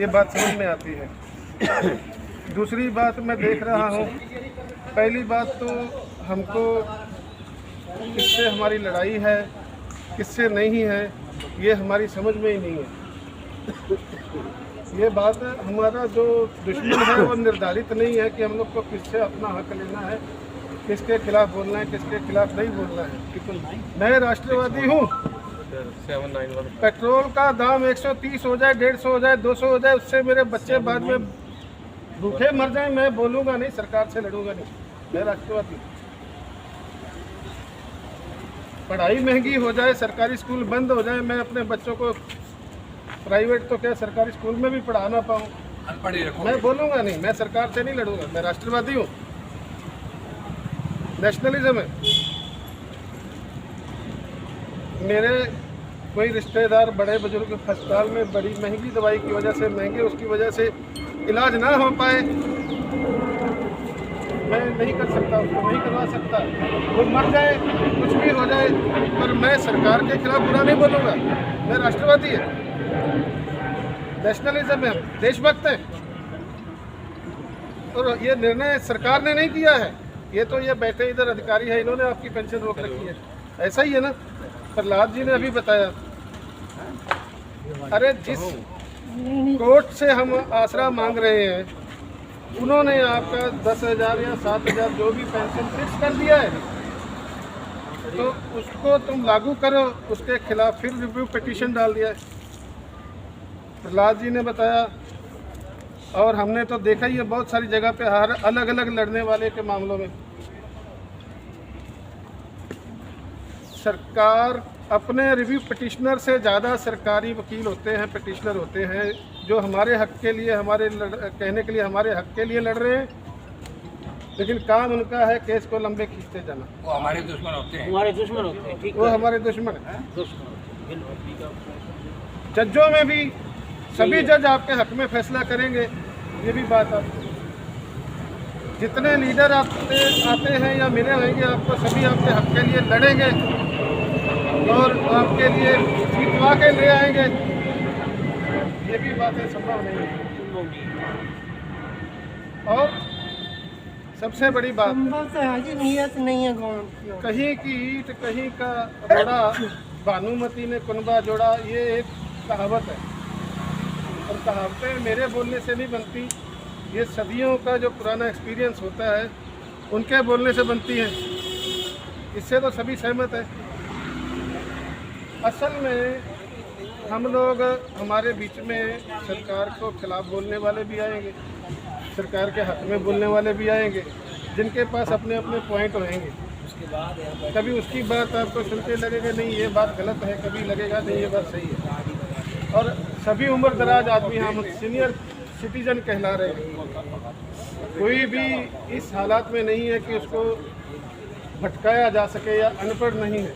ये बात समझ में आती है। दूसरी बात मैं देख रहा हूँ, पहली बात तो हमको किससे हमारी लड़ाई है किससे नहीं है ये हमारी समझ में ही नहीं है। ये बात हमारा जो दुश्मन है वो निर्धारित नहीं है कि हम लोग को किससे अपना हक लेना है, किसके खिलाफ बोलना है, किसके खिलाफ नहीं बोलना है। मैं राष्ट्रवादी हूँ। पेट्रोल का दाम 130 हो जाए, 150 हो जाए, 200 हो जाए, उससे मेरे बच्चे बाद में भूखे मर जाए, मैं बोलूँगा नहीं, सरकार से लड़ूंगा नहीं। मैं राष्ट्रवादी। पढ़ाई महंगी हो जाए, सरकारी स्कूल बंद हो जाए, मैं अपने बच्चों को प्राइवेट तो क्या सरकारी स्कूल में भी पढ़ा ना पाऊँ, मैं बोलूँगा नहीं, मैं सरकार से नहीं लड़ूंगा। मैं राष्ट्रवादी हूँ, नेशनलिज्म है। मेरे कोई रिश्तेदार बड़े बुजुर्ग अस्पताल में बड़ी महंगी दवाई की वजह से, महंगे उसकी वजह से इलाज ना हो पाए, मैं नहीं कर सकता, उसको नहीं करवा सकता, वो मर जाए, कुछ भी हो जाए, पर मैं सरकार के खिलाफ बुरा नहीं बोलूँगा। मैं राष्ट्रवादी है, नेशनलिज्म है, देशभक्त है। और ये निर्णय सरकार ने नहीं किया है, ये तो ये बैठे इधर अधिकारी है, इन्होंने आपकी पेंशन रोक रखी है, ऐसा ही है ना। प्रहलाद जी ने अभी बताया, अरे जिस कोर्ट से हम आसरा मांग रहे हैं, उन्होंने आपका 10,000 या 7,000 जो भी पेंशन फिक्स कर दिया है, तो उसको तुम लागू करो, उसके खिलाफ फिर रिव्यू पिटीशन डाल दिया है, प्रहलाद जी ने बताया। और हमने तो देखा ही है बहुत सारी जगह पे, हर अलग अलग लड़ने वाले के मामलों में सरकार अपने रिव्यू पिटिशनर से ज़्यादा सरकारी वकील होते हैं, पिटिशनर होते हैं, जो हमारे हक के लिए, हमारे कहने के लिए हमारे हक के लिए लड़ रहे हैं, लेकिन काम उनका है केस को लंबे खींचते जाना। वो हमारे दुश्मन होते हैं, वो हमारे दुश्मन है। जजों में भी सभी जज आपके हक में फैसला करेंगे, ये भी बात आप जितने लीडर आते हैं या मिले होंगे आपको, सभी आपके हक के लिए लड़ेंगे और आपके लिए जीतवा के ले आएंगे, ये भी बातें संभव नहीं है। और सबसे बड़ी बात, नीयत नहीं है गवर्नमेंट, कहीं की ईंट कहीं का रोड़ा, भानुमती ने कुनबा जोड़ा, ये एक कहावत है। और कहावतें मेरे बोलने से नहीं बनती, ये सदियों का जो पुराना एक्सपीरियंस होता है उनके बोलने से बनती है। इससे तो सभी सहमत है। असल में हम लोग, हमारे बीच में सरकार को खिलाफ बोलने वाले भी आएंगे, सरकार के हक में बोलने वाले भी आएंगे, जिनके पास अपने अपने पॉइंट होंगे। कभी उसकी बात आपको सुनते लगेगा नहीं ये बात गलत है, कभी लगेगा नहीं ये बात सही है। और सभी उम्र दराज आदमी हम सीनियर सिटीजन कहला रहे हैं, कोई भी इस हालात में नहीं है कि उसको भटकाया जा सके या अनपढ़ नहीं है।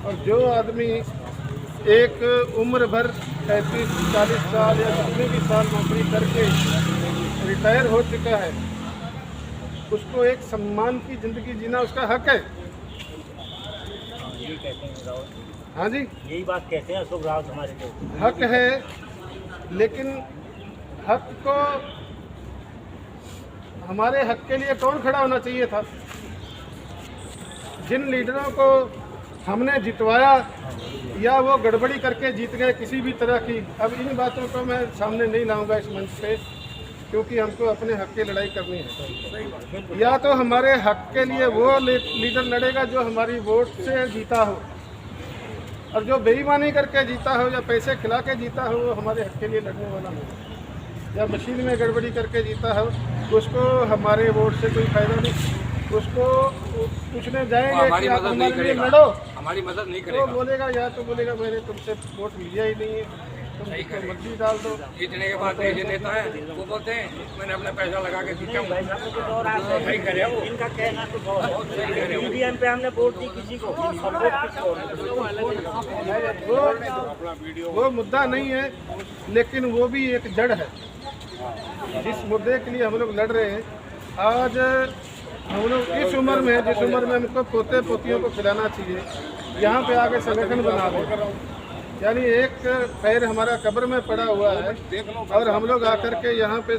और जो आदमी एक उम्र भर 35-40 साल या जितने भी साल नौकरी करके रिटायर हो चुका है, उसको एक सम्मान की ज़िंदगी जीना उसका हक है। हाँ जी, यही बात कहते हैं अशोक रावत, हमारे हक है, लेकिन हक को, हमारे हक के लिए कौन खड़ा होना चाहिए था? जिन लीडरों को हमने जितवाया या वो गड़बड़ी करके जीत गए किसी भी तरह की, अब इन बातों को मैं सामने नहीं लाऊंगा इस मंच पे, क्योंकि हमको अपने हक की लड़ाई करनी है। या तो हमारे हक के लिए वो लीडर लड़ेगा जो हमारी वोट से जीता हो, और जो बेईमानी करके जीता हो या पैसे खिला के जीता हो वो हमारे हक के लिए लड़ने वाला नहीं। या मशीन में गड़बड़ी करके जीता हो, उसको हमारे वोट से कोई फायदा नहीं, उसको पूछने जाएंगे कि आप हमारे लिए लड़ो, हमारी मदद नहीं करेगा। तो बोलेगा, या तो बोलेगा मैंने तुमसे वोट लिया ही नहीं है, तुम मर्जी डाल दो। जीतने के बाद जो नेता है वो बोलते हैं मैंने अपना पैसा लगा के जीता हूँ, सही करे वो। इनका कहना कुछ और है, ईवीएम पे हमने वोट दी किसी को, वो मुद्दा नहीं है, लेकिन वो भी एक जड़ है जिस मुद्दे के लिए हम लोग लड़ रहे हैं। आज हम लोग इस उम्र में, जिस उम्र में हमको पोते पोतियों को खिलाना चाहिए, यहाँ पे आके संगठन बना दो, यानी एक पैर हमारा कब्र में पड़ा हुआ है और हम लोग आकर के यहाँ पे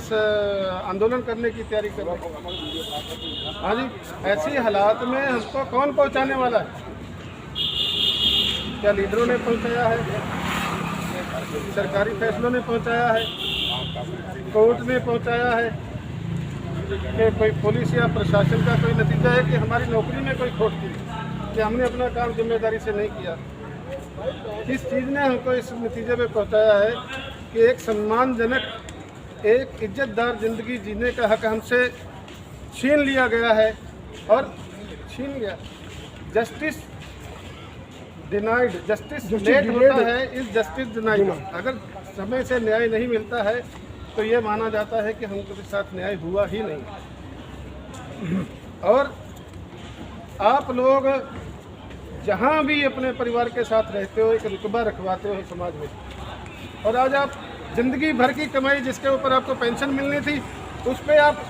आंदोलन करने की तैयारी कर रहे हैं। हाँ जी, ऐसी हालात में हमको कौन पहुँचाने वाला है? क्या लीडरों ने पहुँचाया है? सरकारी फैसलों ने पहुँचाया है? कोर्ट ने पहुँचाया है? कि कोई पुलिस या प्रशासन का कोई नतीजा है कि हमारी नौकरी में कोई खोट थी, कि हमने अपना काम जिम्मेदारी से नहीं किया? किस चीज़ ने हमको इस नतीजे पे पहुंचाया है कि एक सम्मानजनक, एक इज्जतदार ज़िंदगी जीने का हक हमसे छीन लिया गया है और छीन गया। जस्टिस डिनाइड, जस्टिस लेट होता है, इस जस्टिस डिनाइड। अगर समय से न्याय नहीं मिलता है तो ये माना जाता है कि हमके साथ न्याय हुआ ही नहीं। और आप लोग जहाँ भी अपने परिवार के साथ रहते हो, एक रुतबा रखवाते हो समाज में, और आज आप ज़िंदगी भर की कमाई जिसके ऊपर आपको पेंशन मिलनी थी, उस पर आप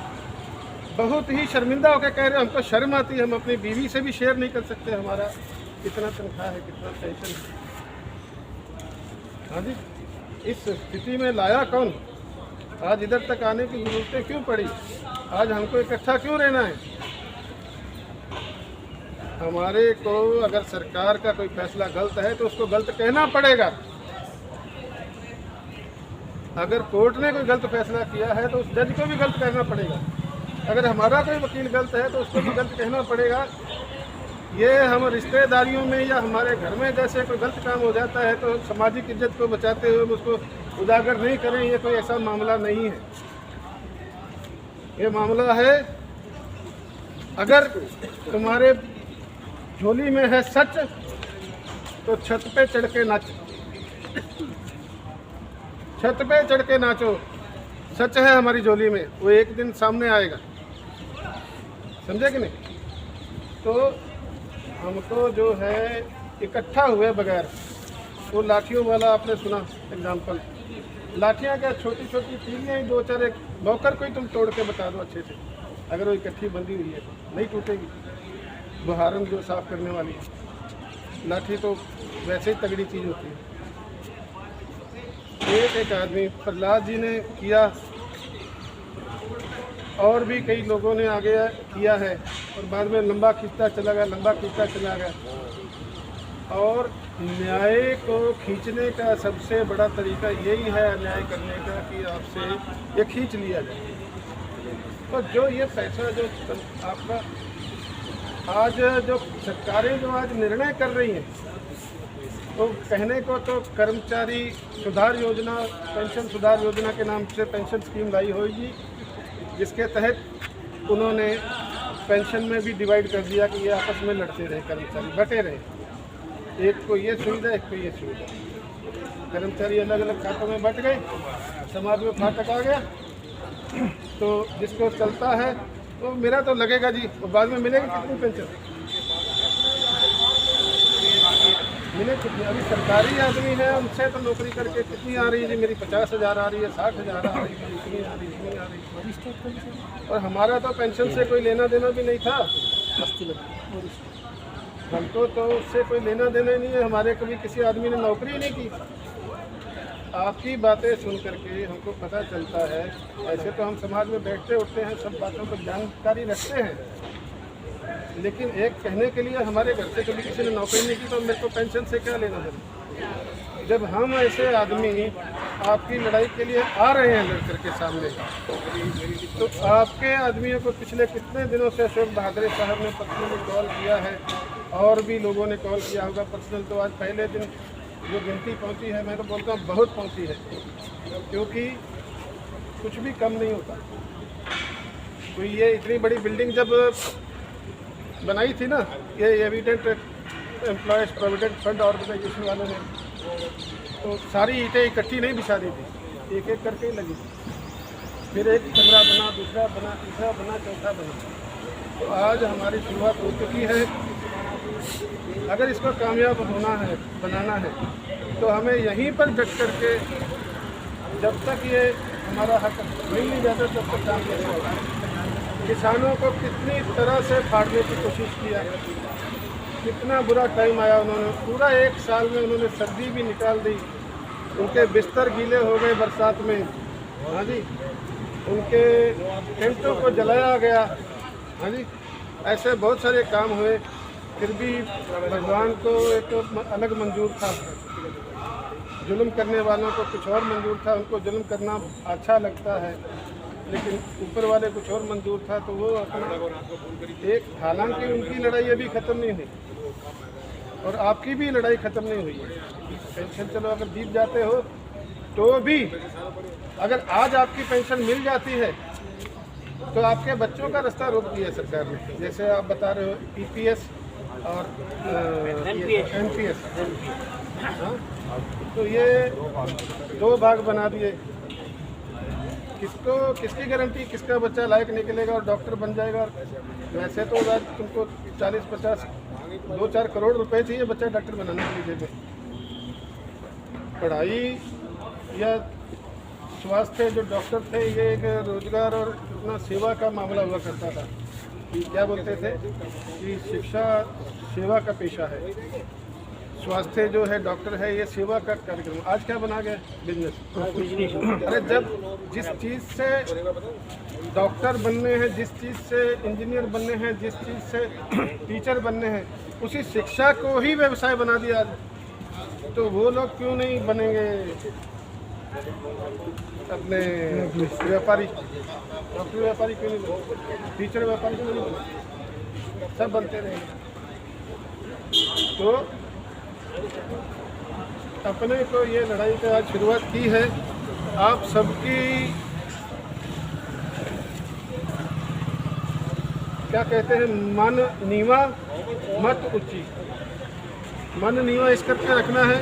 बहुत ही शर्मिंदा होकर कह रहे हो हमको शर्म आती है, हम अपनी बीवी से भी शेयर नहीं कर सकते हमारा कितना तनख्वाह है, कितना पेंशन है। हाँ जी, इस स्थिति में लाया कौन? आज इधर तक आने की ज़रूरतें क्यों पड़ी? आज हमको इकट्ठा क्यों रहना है? हमारे को अगर सरकार का कोई फैसला गलत है तो उसको गलत कहना पड़ेगा। अगर कोर्ट ने कोई गलत फैसला किया है तो उस जज को भी गलत कहना पड़ेगा। अगर हमारा कोई वकील गलत है तो उसको भी गलत कहना पड़ेगा। ये हम रिश्तेदारियों में या हमारे घर में जैसे कोई गलत काम हो जाता है तो सामाजिक इज्जत को बचाते हुए उसको उजागर नहीं करें, ये कोई ऐसा मामला नहीं है। ये मामला है, अगर तुम्हारे झोली में है सच तो छत पे चढ़ के नाचो, छत पे चढ़ के नाचो। सच है हमारी झोली में, वो एक दिन सामने आएगा, समझे कि नहीं? तो हमको जो है इकट्ठा हुए बगैर, वो लाठियों वाला आपने सुना एग्जाम्पल, लाठियाँ क्या, छोटी छोटी तीलियाँ ही दो चार, एक बौकर कोई तुम तोड़ के बता दो अच्छे से, अगर वो इकट्ठी बंधी हुई है नहीं टूटेगी। बुहारन जो साफ करने वाली है, लाठी तो वैसे ही तगड़ी चीज़ होती है। एक आदमी प्रहलाद जी ने किया और भी कई लोगों ने आगे किया है, और बाद में लंबा खींचता चला गया, लंबा खींचता चला गया। और न्याय को खींचने का सबसे बड़ा तरीका यही है अन्याय करने का कि आपसे ये खींच लिया जाए। तो जो ये पैसा जो आपका आज जो सरकारें जो आज निर्णय कर रही हैं, तो कहने को तो कर्मचारी सुधार योजना, पेंशन सुधार योजना के नाम से पेंशन स्कीम लाई होगी, जिसके तहत उन्होंने पेंशन में भी डिवाइड कर दिया कि ये आपस में लड़ते रहे, कर्मचारी बटे रहे, एक को ये सुविधा, एक को ये सुविधा। कर्मचारी अलग अलग खातों में बट गए, समाज में फाटक आ गया, तो जिसको चलता है तो मेरा तो लगेगा जी, और बाद में मिलेगी कितनी पेंशन, मिले कितनी? अभी सरकारी आदमी है, उनसे तो नौकरी करके कितनी आ रही है जी, मेरी 50,000 आ रही है, 60,000 आ रही है, इतनी आ रही, इतनी आ रही। और हमारा तो पेंशन से कोई लेना देना भी नहीं था, हमको तो उससे कोई लेना देना ही नहीं है, हमारे कभी किसी आदमी ने नौकरी नहीं की। आपकी बातें सुन करके हमको पता चलता है, ऐसे तो हम समाज में बैठते उठते हैं, सब बातों पर जानकारी रखते हैं, लेकिन एक कहने के लिए हमारे घर से कभी किसी ने नौकरी नहीं की तो मेरे को पेंशन से क्या लेना देना। जब हम ऐसे आदमी आपकी लड़ाई के लिए आ रहे हैं लड़ करके सामने, तो आपके आदमियों को पिछले कितने दिनों से अशोक बहादुर साहब ने पर्सनली कॉल किया है, और भी लोगों ने कॉल किया होगा पर्सनल। तो आज पहले दिन जो गिनती पहुंची है, मैं तो बोलता हूँ बहुत पहुंची है, क्योंकि कुछ भी कम नहीं होता। कोई ये इतनी बड़ी बिल्डिंग जब बनाई थी ना, ये evident employees provident fund organisation वालों ने, तो सारी ईंटें इकट्ठी नहीं बिछा दी थी, एक एक करके ही लगी थी। फिर एक कमरा बना, दूसरा बना, तीसरा बना, चौथा बना। तो आज हमारी शुरुआत हो चुकी है। अगर इसको कामयाब होना है, बनाना है, तो हमें यहीं पर डट करके जब तक ये हमारा हक मिल नहीं जाता तब तक काम करना होगा। किसानों को कितनी तरह से फाड़ने की कोशिश किया, कितना बुरा टाइम आया। उन्होंने पूरा 1 साल में उन्होंने सर्दी भी निकाल दी, उनके बिस्तर गीले हो गए बरसात में। हाँ जी, उनके टेंटों को जलाया गया। हाँ जी, ऐसे बहुत सारे काम हुए, फिर भी भगवान को एक अलग मंजूर था। जुल्म करने वालों को कुछ और मंजूर था, उनको जुल्म करना अच्छा लगता है, लेकिन ऊपर वाले कुछ और मंजूर था। तो वो अपना एक, हालांकि उनकी लड़ाई अभी ख़त्म नहीं हुई और आपकी भी लड़ाई ख़त्म नहीं हुई है। पेंशन चलो अगर जीत जाते हो तो भी, अगर आज आपकी पेंशन मिल जाती है तो आपके बच्चों का रास्ता रोक दिया सरकार ने। जैसे आप बता रहे हो ईपीएस और एनपीएस, हाँ, तो ये 2 भाग बना दिए। किसकी गारंटी किसका बच्चा लायक निकलेगा और डॉक्टर बन जाएगा। वैसे तो आज तुमको 40-50 2-4 करोड़ रुपए चाहिए बच्चा डॉक्टर बनाने के लिए। पढ़ाई या स्वास्थ्य, जो डॉक्टर थे, ये एक रोजगार और अपना सेवा का मामला हुआ करता था। क्या बोलते थे कि शिक्षा सेवा का पेशा है, स्वास्थ्य जो है डॉक्टर है ये सेवा का कार्यक्रम। आज क्या बना गया? बिजनेस। अरे जब जिस चीज़ से डॉक्टर बनने हैं, जिस चीज़ से इंजीनियर बनने हैं, जिस चीज़ से टीचर बनने हैं, उसी शिक्षा को ही व्यवसाय बना दिया। तो वो लोग क्यों नहीं बनेंगे अपने व्यापारी? डॉक्टर व्यापारी क्यों नहीं बने? टीचर व्यापारी क्यों नहीं बने? सब बनते रहेंगे। तो अपने को ये लड़ाई की आज शुरुआत की है। आप सबकी क्या कहते हैं, मन नीवा मत ऊंची। मन नीवा इस करके रखना है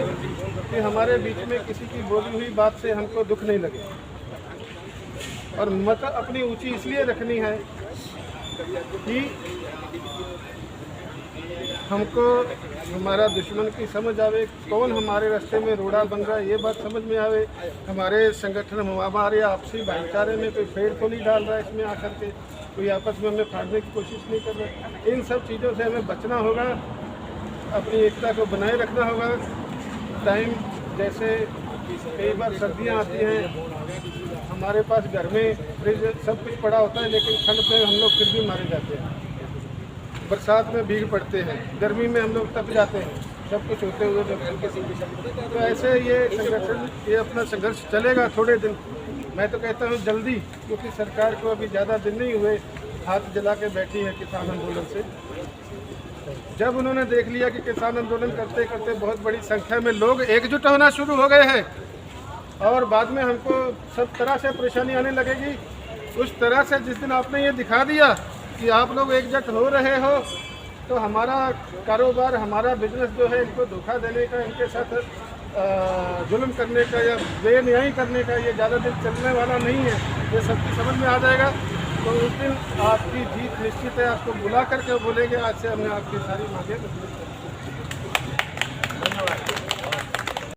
कि हमारे बीच में किसी की बोली हुई बात से हमको दुख नहीं लगे, और मत अपनी ऊंची इसलिए रखनी है कि हमको हमारा दुश्मन की समझ आवे, कौन हमारे रास्ते में रोड़ा बन रहा है ये बात समझ में आवे। हमारे संगठन, हमारे आपसी भाईचारे में कोई फेड़ तो नहीं डाल रहा है इसमें आकर के, कोई आपस में हमें फाड़ने की कोशिश नहीं कर रहा। इन सब चीज़ों से हमें बचना होगा, अपनी एकता को बनाए रखना होगा। टाइम जैसे कई बार सर्दियाँ आती हैं, हमारे पास घर में फ्रिज सब कुछ पड़ा होता है, लेकिन ठंड पे हम लोग फिर भी मारे जाते हैं। बरसात में भीग पड़ते हैं, गर्मी में हम लोग तप जाते हैं, सब कुछ होते हुए तो ऐसे ये संगठन, ये अपना संघर्ष चलेगा थोड़े दिन। मैं तो कहता हूँ जल्दी, क्योंकि सरकार को अभी ज़्यादा दिन नहीं हुए हाथ जला के बैठी है किसान आंदोलन से। जब उन्होंने देख लिया कि किसान आंदोलन करते करते बहुत बड़ी संख्या में लोग एकजुट होना शुरू हो गए हैं और बाद में हमको सब तरह से परेशानी आने लगेगी, उस तरह से जिस दिन आपने ये दिखा दिया कि आप लोग एकजुट हो रहे हो, तो हमारा कारोबार, हमारा बिजनेस जो है, इनको धोखा देने का, इनके साथ जुल्म करने का या बेन्यायी करने का ये ज़्यादा दिन चलने वाला नहीं है। ये सबकी समझ में आ जाएगा। तो उस दिन आपकी जीत निश्चित है। आपको बुला करके बोलेंगे आज से हमने आपकी सारी मांगें